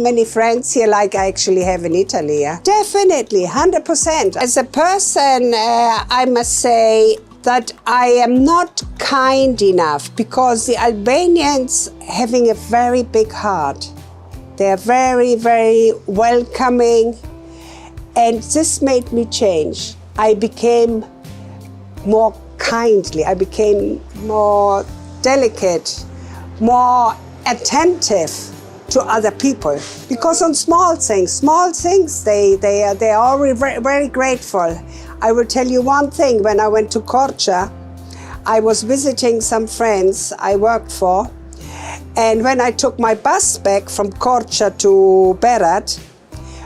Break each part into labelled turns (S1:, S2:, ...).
S1: Many friends here like I actually have in Italy. Yeah? Definitely, 100%. As a person, I must say that I am not kind enough because the Albanians having a very big heart. They are very, very welcoming, and this made me change. I became more kindly, I became more delicate, more attentive to other people. Because on small things, they are all very, very grateful. I will tell you one thing, when I went to Korça, I was visiting some friends I worked for, and when I took my bus back from Korça to Berat,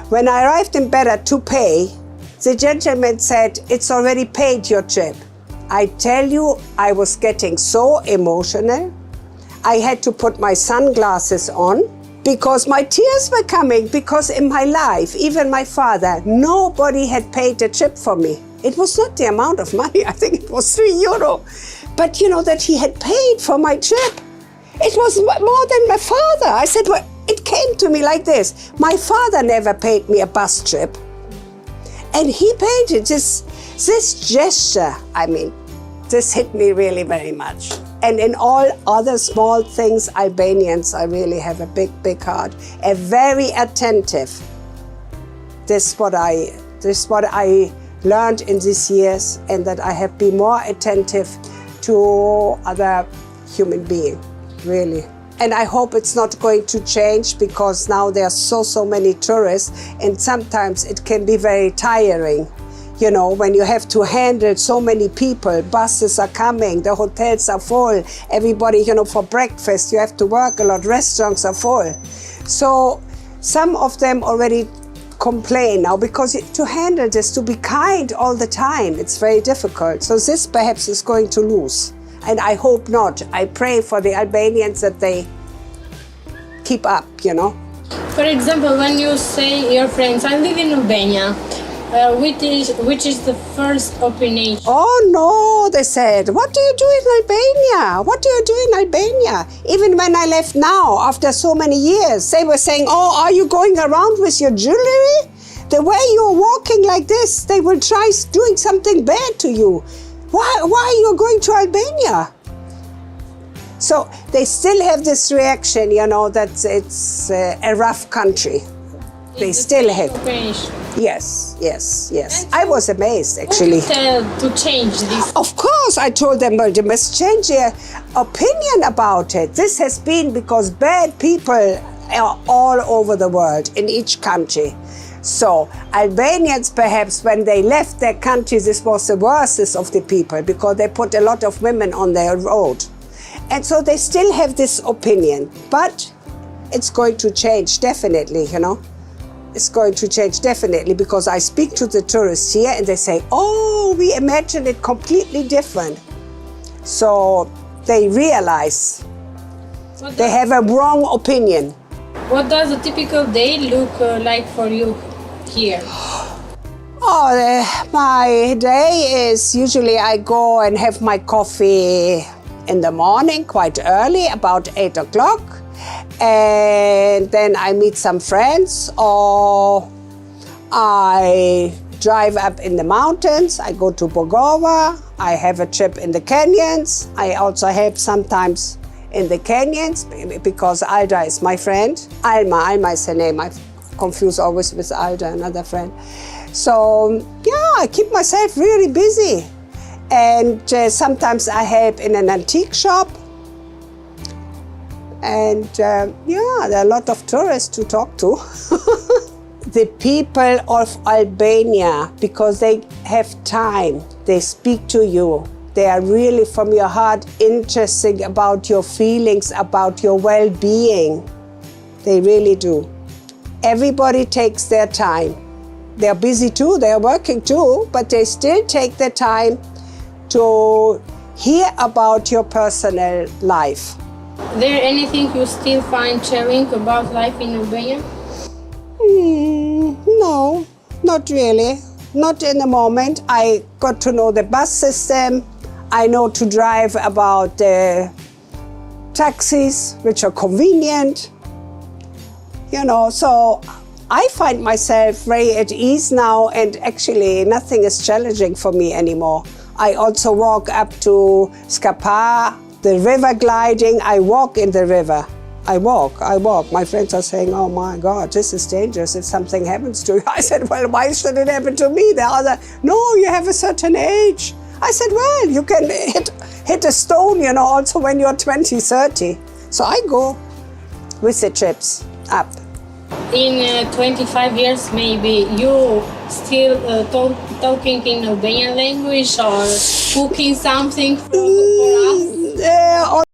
S1: when I arrived in Berat to pay, the gentleman said, "It's already paid, your trip." I tell you, I was getting so emotional. I had to put my sunglasses on because my tears were coming, because in my life, even my father, nobody had paid a trip for me. It was not the amount of money, I think it was €3. But you know that he had paid for my trip. It was more than my father. I said, well, it came to me like this. My father never paid me a bus trip. And he paid it. This gesture, I mean, this hit me really very much. And in all other small things, Albanians, I really have a big, big heart. A very attentive. This is what I learned in these years, and that I have been more attentive to other human beings, really. And I hope it's not going to change, because now there are so many tourists, and sometimes it can be very tiring. You know, when you have to handle so many people, buses are coming, the hotels are full, everybody, you know, for breakfast, you have to work a lot, restaurants are full. So some of them already complain now, because to handle this, to be kind all the time, it's very difficult. So this perhaps is going to lose. And I hope not. I pray for the Albanians that they keep up, you know.
S2: For example, when you say your friends, I live in Albania, which is the first opinion?
S1: Oh no, they said, what do you do in Albania? What do you do in Albania? Even when I left now, after so many years, they were saying, oh, are you going around with your jewelry? The way you're walking like this, they will try doing something bad to you. Why are you going to Albania? So they still have this reaction, you know, that it's a rough country. They still have. Yes. I was amazed, actually.
S2: To change this?
S1: Of course, I told them, well, they must change their opinion about it. This has been because bad people are all over the world, in each country. So Albanians, perhaps, when they left their country, this was the worst of the people, because they put a lot of women on their road. And so they still have this opinion. But it's going to change, definitely, you know. It's going to change definitely, because I speak to the tourists here and they say, oh, we imagine it completely different. So they realize they have a wrong opinion.
S2: What does a typical day look like for you here?
S1: Oh, my day is usually I go and have my coffee in the morning, quite early, about 8 o'clock. And then I meet some friends, or I drive up in the mountains. I go to Bogova. I have a trip in the canyons. I also help sometimes in the canyons, because Alda is my friend. Alma is her name. I confuse always with Alda, another friend. So yeah, I keep myself really busy. And sometimes I help in an antique shop. And yeah, there are a lot of tourists to talk to. The people of Albania, because they have time, they speak to you. They are really from your heart interested about your feelings, about your well-being. They really do. Everybody takes their time. They are busy too, they are working too, but they still take their time to hear about your personal life.
S2: Is there anything you still find challenging about life in Albania?
S1: No, not really. Not in the moment. I got to know the bus system. I know to drive about the taxis, which are convenient. you know, so I find myself very at ease now, and actually nothing is challenging for me anymore. I also walk up to Skapa, the river gliding. I walk in the river. I walk. My friends are saying, oh my God, this is dangerous if something happens to you. I said, well, why should it happen to me? The other, no, you have a certain age. I said, well, you can hit a stone, you know, also when you're 20, 30. So I go with the trips up.
S2: In 25 years, maybe, you still talking in Albanian language or cooking something for us?